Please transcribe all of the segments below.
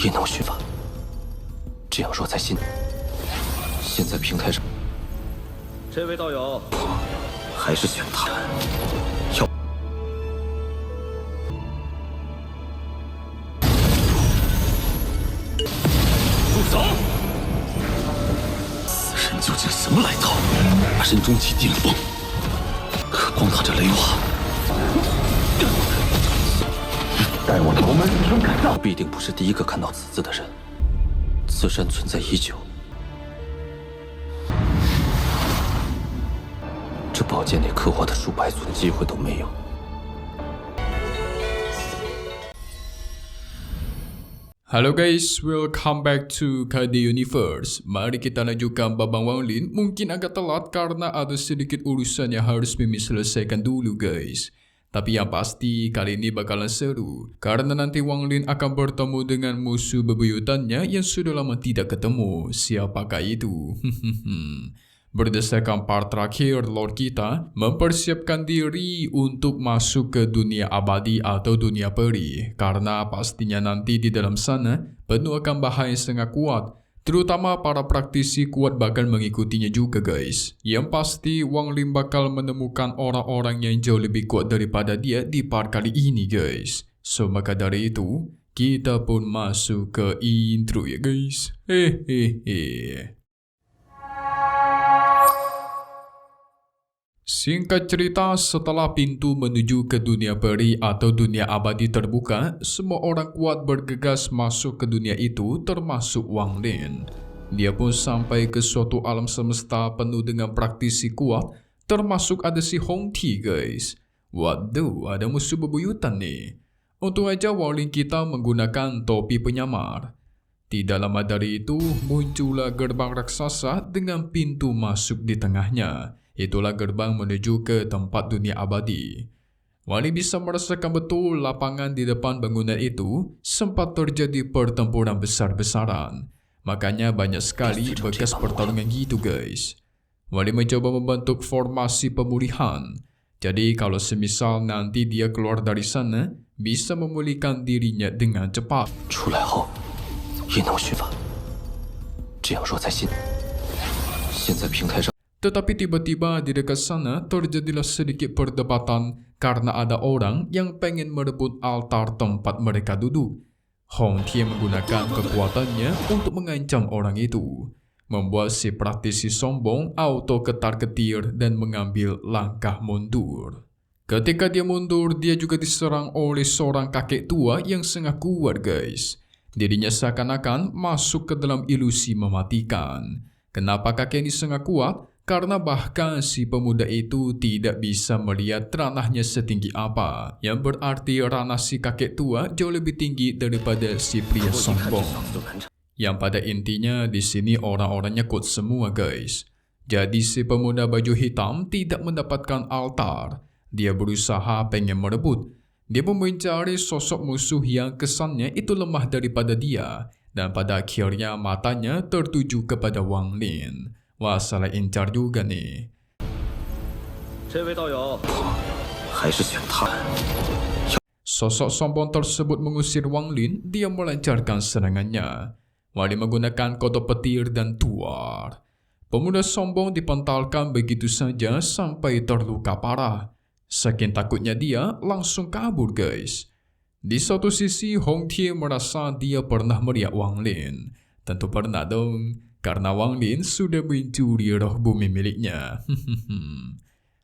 也能寻法。这样说才信。现在平台上，这位道友，还是选他。要住手！此人究竟什么来头？身中起定风，可光他这雷瓦，待我头门一声赶到，必定不是第一个看到此字的人。此山存在已久，这宝剑内刻画的数百组的机会都没有。Halo guys, welcome back to KD Universe. Mari kita lanjutkan Babang Wanglin. Mungkin agak telat karena ada sedikit urusan yang harus Mimi selesaikan dulu guys. Tapi yang pasti kali ini bakalan seru karena nanti Wanglin akan bertemu dengan musuh bebuyutannya yang sudah lama tidak ketemu. Siapakah itu? Berdasarkan part terakhir, Lord kita mempersiapkan diri untuk masuk ke dunia abadi atau dunia peri karena pastinya nanti di dalam sana penuh akan bahaya yang sangat kuat, terutama para praktisi kuat bakal mengikutinya juga guys. Yang pasti Wanglin bakal menemukan orang-orang yang jauh lebih kuat daripada dia di part kali ini guys. So maka dari itu kita pun masuk ke intro ya guys. Hehehe. Singkat cerita, setelah pintu menuju ke dunia peri atau dunia abadi terbuka, semua orang kuat bergegas masuk ke dunia itu termasuk Wanglin. Dia pun sampai ke suatu alam semesta penuh dengan praktisi kuat, termasuk ada si Hongti guys. Waduh, ada musuh bebuyutan nih. Untung aja Wanglin kita menggunakan topi penyamar. Tidak lama dari itu, muncullah gerbang raksasa dengan pintu masuk di tengahnya. Itulah gerbang menuju ke tempat dunia abadi. Wanglin bisa merasakan betul lapangan di depan bangunan itu sempat terjadi pertempuran besar-besaran. Makanya banyak sekali bekas pertarungan gitu guys. Wanglin mencoba membentuk formasi pemulihan. Jadi kalau semisal nanti dia keluar dari sana, bisa memulihkan dirinya dengan cepat. 出来后也能寻法，这样说才信。现在平台上。 Tetapi tiba-tiba di dekat sana terjadilah sedikit perdebatan karena ada orang yang pengen merebut altar tempat mereka duduk. Hongti menggunakan kekuatannya untuk mengancam orang itu, membuat si praktisi sombong auto ketar-ketir dan mengambil langkah mundur. Ketika dia mundur, dia juga diserang oleh seorang kakek tua yang sangat kuat guys. Dirinya seakan-akan masuk ke dalam ilusi mematikan. Kenapa kakek ini sangat kuat? Karena bahkan si pemuda itu tidak bisa melihat ranahnya setinggi apa, yang berarti ranah si kakek tua jauh lebih tinggi daripada si pria sombong. Yang pada intinya di sini orang-orangnya kuat semua guys. Jadi si pemuda baju hitam tidak mendapatkan altar. Dia berusaha pengen merebut. Dia pun mencari sosok musuh yang kesannya itu lemah daripada dia, dan pada akhirnya matanya tertuju kepada Wanglin. Wah, salah incar juga nih. 这位道友，还是选他。 Sosok sombong tersebut mengusir Wanglin, dia melancarkan serangannya. Wanglin menggunakan kodok petir dan tuar. Pemuda sombong dipentalkan begitu saja sampai terluka parah. Saking takutnya dia langsung kabur guys. Di satu sisi Hongti merasa dia pernah melihat Wanglin. Tentu pernah dong. Karena Wanglin sudah mencuri roh bumi miliknya.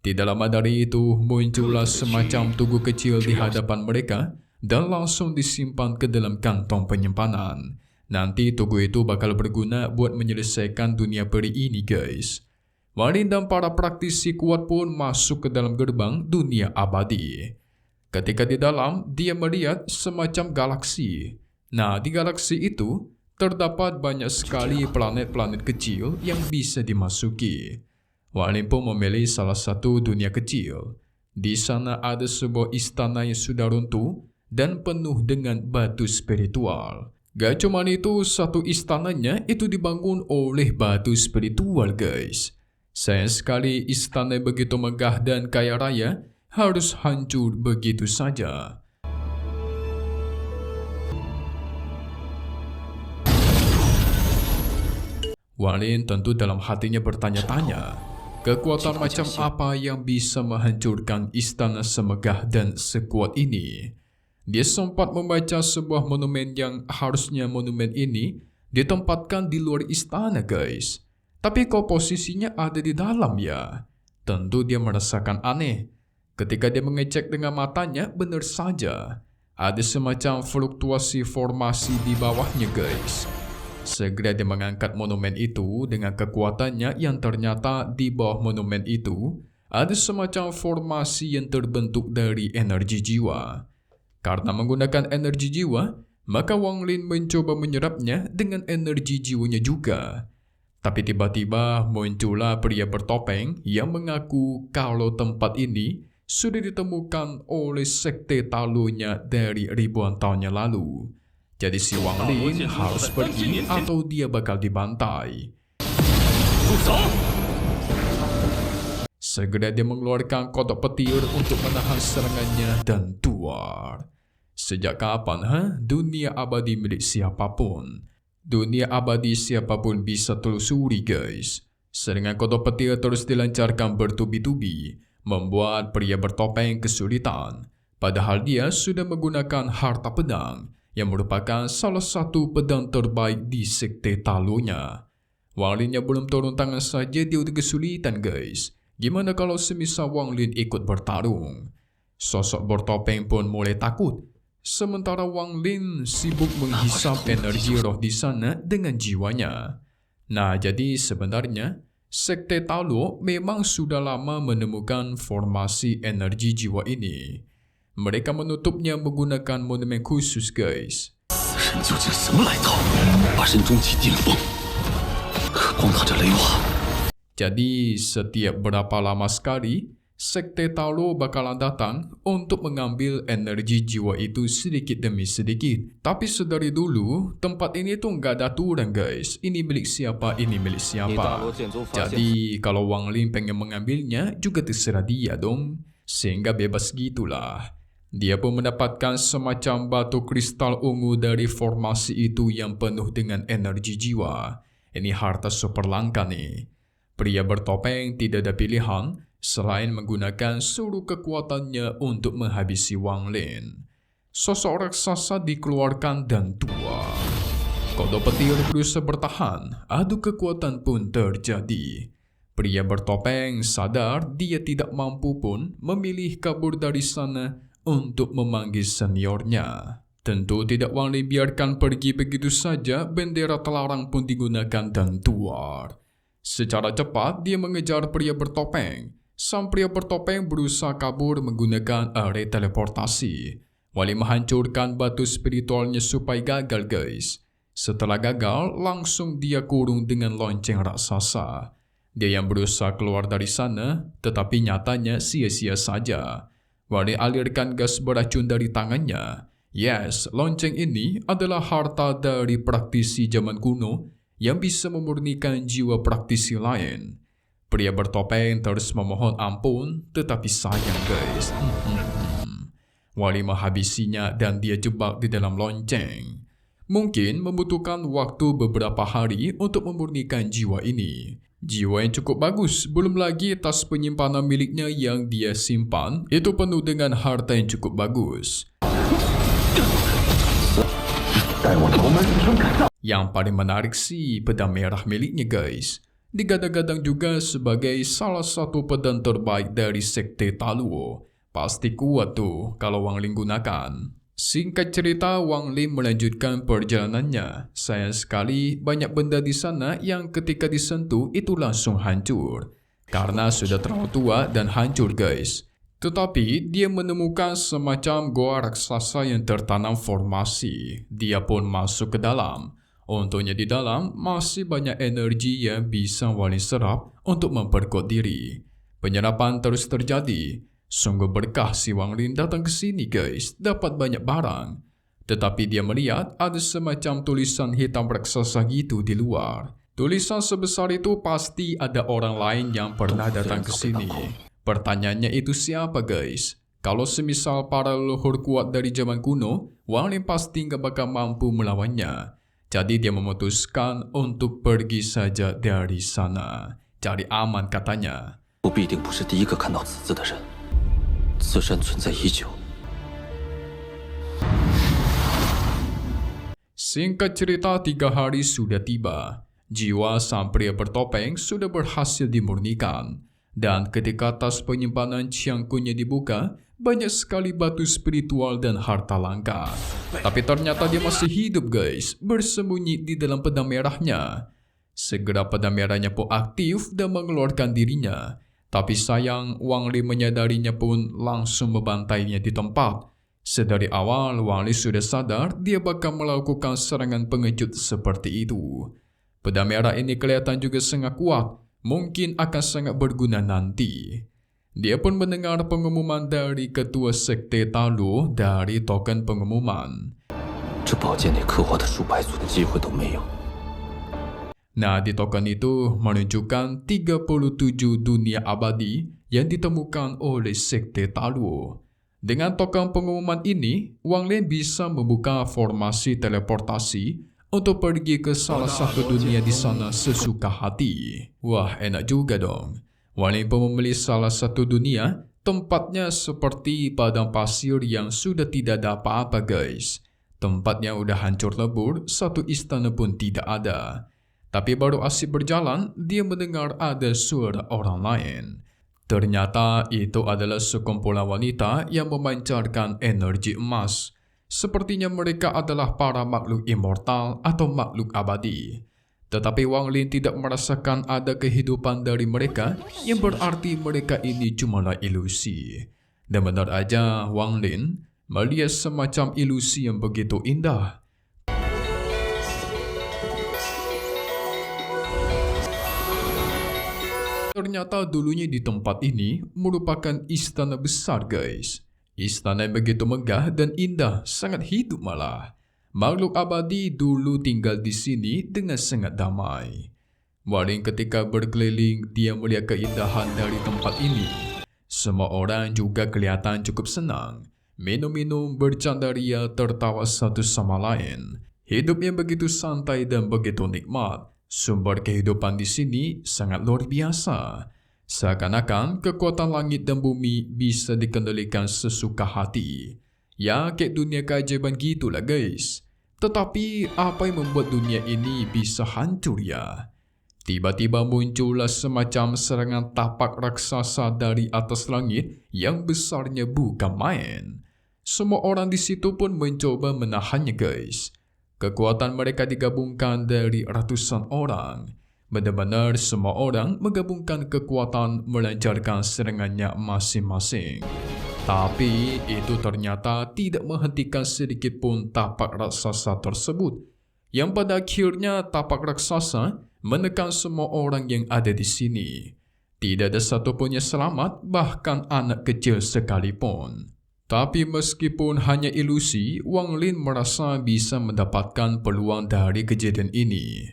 Tidak lama dari itu, muncullah semacam tugu kecil di hadapan mereka dan langsung disimpan ke dalam kantong penyimpanan. Nanti tugu itu bakal berguna buat menyelesaikan dunia peri ini guys. Wanglin dan para praktisi kuat pun masuk ke dalam gerbang dunia abadi. Ketika di dalam, dia melihat semacam galaksi. Nah, di galaksi itu terdapat banyak sekali planet-planet kecil yang bisa dimasuki. Wanglin pun memilih salah satu dunia kecil. Di sana ada sebuah istana yang sudah runtuh dan penuh dengan batu spiritual. Gak cuma itu, satu istananya itu dibangun oleh batu spiritual guys. Sayang sekali istana begitu megah dan kaya raya harus hancur begitu saja. Wang Lin tentu dalam hatinya bertanya-tanya, kekuatan macam apa yang bisa menghancurkan istana semegah dan sekuat ini? Dia sempat membaca sebuah monumen yang harusnya monumen ini ditempatkan di luar istana, guys. Tapi kok posisinya ada di dalam ya? Tentu dia merasakan aneh. Ketika dia mengecek dengan matanya, benar saja ada semacam fluktuasi formasi di bawahnya, guys. Segera dia mengangkat monumen itu dengan kekuatannya yang ternyata di bawah monumen itu ada semacam formasi yang terbentuk dari energi jiwa. Karena menggunakan energi jiwa, maka Wang Lin mencoba menyerapnya dengan energi jiwanya juga. Tapi tiba-tiba muncullah pria bertopeng yang mengaku kalau tempat ini sudah ditemukan oleh sekte Talunya dari ribuan tahun yang lalu. Jadi si Wang Lin harus pergi atau dia bakal dibantai. Segera dia mengeluarkan kodok petir untuk menahan serangannya dan tuar. Sejak kapan dunia abadi milik siapapun? Dunia abadi siapapun bisa telusuri, guys. Serangan kodok petir terus dilancarkan bertubi-tubi, membuat pria bertopeng kesulitan. Padahal dia sudah menggunakan harta pedang yang merupakan salah satu pedang terbaik di sekte Talunya. Wang Linnya belum turun tangan saja dia udah kesulitan, guys. Gimana kalau semisal Wang Lin ikut bertarung? Sosok bertopeng pun mulai takut. Sementara Wang Lin sibuk menghisap energi roh di sana dengan jiwanya. Nah, jadi sebenarnya sekte Talu memang sudah lama menemukan formasi energi jiwa ini. Mereka menutupnya menggunakan monumen khusus, guys. Jadi setiap berapa lama sekali sekte Talu bakalan datang untuk mengambil energi jiwa itu sedikit demi sedikit. Tapi sedari dulu tempat ini tuh nggak ada aturan, guys. Ini milik siapa, ini milik siapa. Jadi kalau Wang Lin pengen mengambilnya juga terserah dia dong. Sehingga bebas gitulah. Dia pun mendapatkan semacam batu kristal ungu dari formasi itu yang penuh dengan energi jiwa. Ini harta super langka nih. Pria bertopeng tidak ada pilihan selain menggunakan seluruh kekuatannya untuk menghabisi Wang Lin. Sosok raksasa dikeluarkan dan tua. Kodok petir berusaha bertahan, adu kekuatan pun terjadi. Pria bertopeng sadar dia tidak mampu pun memilih kabur dari sana untuk memanggil seniornya. Tentu tidak Wang Lin biarkan pergi begitu saja, bendera terlarang pun digunakan dan tuar. Secara cepat dia mengejar pria bertopeng. Sang pria bertopeng berusaha kabur menggunakan area teleportasi. Wang Lin menghancurkan batu spiritualnya supaya gagal, guys. Setelah gagal, langsung dia kurung dengan lonceng raksasa. Dia yang berusaha keluar dari sana, tetapi nyatanya sia-sia saja. Wang Lin alirkan gas beracun dari tangannya. Yes, lonceng ini adalah harta dari praktisi zaman kuno yang bisa memurnikan jiwa praktisi lain. Pria bertopeng terus memohon ampun, tetapi sayang, guys. Wang Lin menghabisinya dan dia jebak di dalam lonceng. Mungkin membutuhkan waktu beberapa hari untuk memurnikan jiwa ini. Jiwa yang cukup bagus, belum lagi tas penyimpanan miliknya yang dia simpan itu penuh dengan harta yang cukup bagus. Yang paling menarik sih pedang merah miliknya, guys. Digadang-gadang juga sebagai salah satu pedang terbaik dari sekte Talu. Pasti kuat tuh kalau Wang Lin gunakan. Singkat cerita, Wang Lin melanjutkan perjalanannya. Sayang sekali banyak benda di sana yang ketika disentuh itu langsung hancur. Karena sudah terlalu tua dan hancur, guys. Tetapi dia menemukan semacam goa raksasa yang tertanam formasi. Dia pun masuk ke dalam. Untungnya di dalam masih banyak energi yang bisa Wang Lin serap untuk memperkuat diri. Penyerapan terus terjadi. Sungguh berkah si Wang Lin datang ke sini, guys, dapat banyak barang. Tetapi dia melihat ada semacam tulisan hitam raksasa gitu di luar. Tulisan sebesar itu pasti ada orang lain yang pernah datang ke sini. Pertanyaannya itu siapa, guys? Kalau semisal para leluhur kuat dari zaman kuno, Wang Lin pasti nggak bakal mampu melawannya. Jadi dia memutuskan untuk pergi saja dari sana. Cari aman katanya. 我必定不是第一个看到此字的人。此山存在已久。 Singkat cerita, 3 hari sudah tiba. Jiwa sang pria bertopeng sudah berhasil dimurnikan. Dan ketika tas penyimpanan Ciangkunnya dibuka, banyak sekali batu spiritual dan harta langka. Tapi ternyata dia masih hidup guys, bersembunyi di dalam pedang merahnya. Segera pedang merahnya pun aktif dan mengeluarkan dirinya. Tapi sayang, Wang Lin menyadarinya pun langsung membantainya di tempat. Sedari awal, Wang Lin sudah sadar dia bakal melakukan serangan pengejut seperti itu. Pedang merah ini kelihatan juga sangat kuat, mungkin akan sangat berguna nanti. Dia pun mendengar pengumuman dari ketua sekte Talu dari token pengumuman. 这宝剑内刻画的数百组的机会都没有。 Nah, di token itu menunjukkan 37 dunia abadi yang ditemukan oleh sekte Talu. Dengan token pengumuman ini, Wang Lin bisa membuka formasi teleportasi untuk pergi ke salah satu dunia di sana sesuka hati. Wah, enak juga dong. Wang Lin pun memilih salah satu dunia, tempatnya seperti padang pasir yang sudah tidak ada apa-apa guys. Tempatnya udah hancur lebur, satu istana pun tidak ada. Tapi baru asyik berjalan, dia mendengar ada suara orang lain. Ternyata itu adalah sekumpulan wanita yang memancarkan energi emas. Sepertinya mereka adalah para makhluk immortal atau makhluk abadi. Tetapi Wang Lin tidak merasakan ada kehidupan dari mereka, yang berarti mereka ini cumalah ilusi. Dan benar aja Wang Lin melihat semacam ilusi yang begitu indah. Ternyata dulunya di tempat ini merupakan istana besar guys. Istana yang begitu megah dan indah, sangat hidup malah. Makhluk abadi dulu tinggal di sini dengan sangat damai. Waring ketika berkeliling, dia melihat keindahan dari tempat ini. Semua orang juga kelihatan cukup senang. Minum-minum, bercandaria, tertawa satu sama lain. Hidup yang begitu santai dan begitu nikmat. Sumber kehidupan di sini sangat luar biasa. Seakan-akan kekuatan langit dan bumi bisa dikendalikan sesuka hati. Ya, kayak dunia keajaiban gitulah guys. Tetapi apa yang membuat dunia ini bisa hancur ya? Tiba-tiba muncullah semacam serangan tapak raksasa dari atas langit yang besarnya bukan main. Semua orang di situ pun mencoba menahannya guys. Kekuatan mereka digabungkan dari ratusan orang. Benar-benar semua orang menggabungkan kekuatan melancarkan serangannya masing-masing. Tapi itu ternyata tidak menghentikan sedikit pun tapak raksasa tersebut. Yang pada akhirnya tapak raksasa menekan semua orang yang ada di sini. Tidak ada satupun yang selamat, bahkan anak kecil sekalipun. Tapi meskipun hanya ilusi, Wang Lin merasa bisa mendapatkan peluang dari kejadian ini.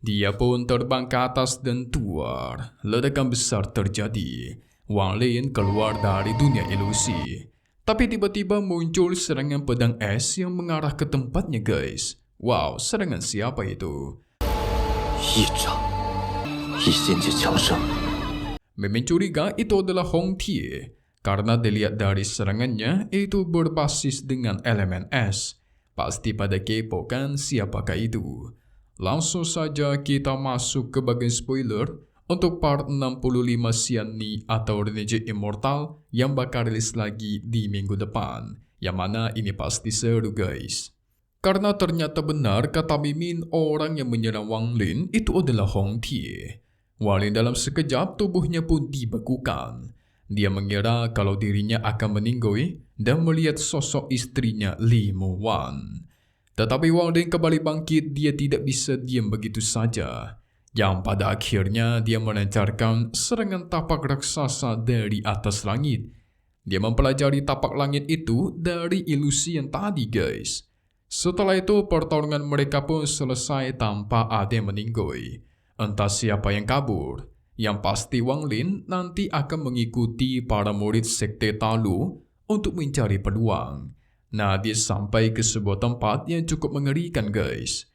Dia pun terbang ke atas dan tuar. Ledakan besar terjadi. Wang Lin keluar dari dunia ilusi. Tapi tiba-tiba muncul serangan pedang es yang mengarah ke tempatnya guys. Wow, serangan siapa itu? 一掌，以仙界强盛。 Memang curiga itu adalah Hong Tie. Karena dilihat dari serangannya itu berbasis dengan elemen es. Pasti pada kepo kan siapakah itu? Langsung saja kita masuk ke bagian spoiler untuk part 65 Xianni atau Renegade Immortal yang bakal rilis lagi di minggu depan. Yang mana ini pasti seru guys. Karena ternyata benar kata Mimin, orang yang menyerang Wang Lin itu adalah Hong Tie. Wang Lin dalam sekejap tubuhnya pun dibekukan. Dia mengira kalau dirinya akan meninggoy dan melihat sosok istrinya Li Muwan. Tetapi Wang Lin kembali bangkit, dia tidak bisa diam begitu saja. Yang pada akhirnya dia melancarkan serangan tapak raksasa dari atas langit. Dia mempelajari tapak langit itu dari ilusi yang tadi guys. Setelah itu pertarungan mereka pun selesai tanpa ada yang meninggoy. Entah siapa yang kabur. Yang pasti Wang Lin nanti akan mengikuti para murid sekte Talu untuk mencari peluang. Nah, dia sampai ke sebuah tempat yang cukup mengerikan guys.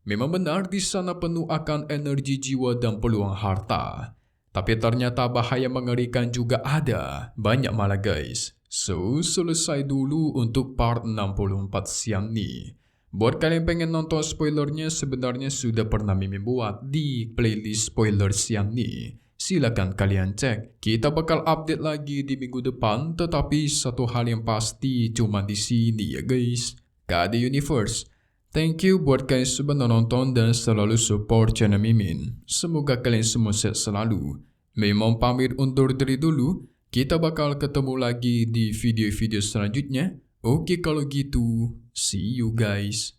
Memang benar di sana penuh akan energi jiwa dan peluang harta. Tapi ternyata bahaya mengerikan juga ada. Banyak malah guys. So, selesai dulu untuk part 64 siang nih. Buat kalian pengen nonton spoilernya sebenarnya sudah pernah Mimin buat di playlist spoiler siang nih. Silakan kalian cek. Kita bakal update lagi di minggu depan. Tetapi satu hal yang pasti cuma di sini ya guys. KD Universe. Thank you buat kalian sudah nonton dan selalu support channel Mimin. Semoga kalian semua sehat selalu. Mimin pamit undur diri dulu. Kita bakal ketemu lagi di video-video selanjutnya. Oke kalau gitu, see you guys.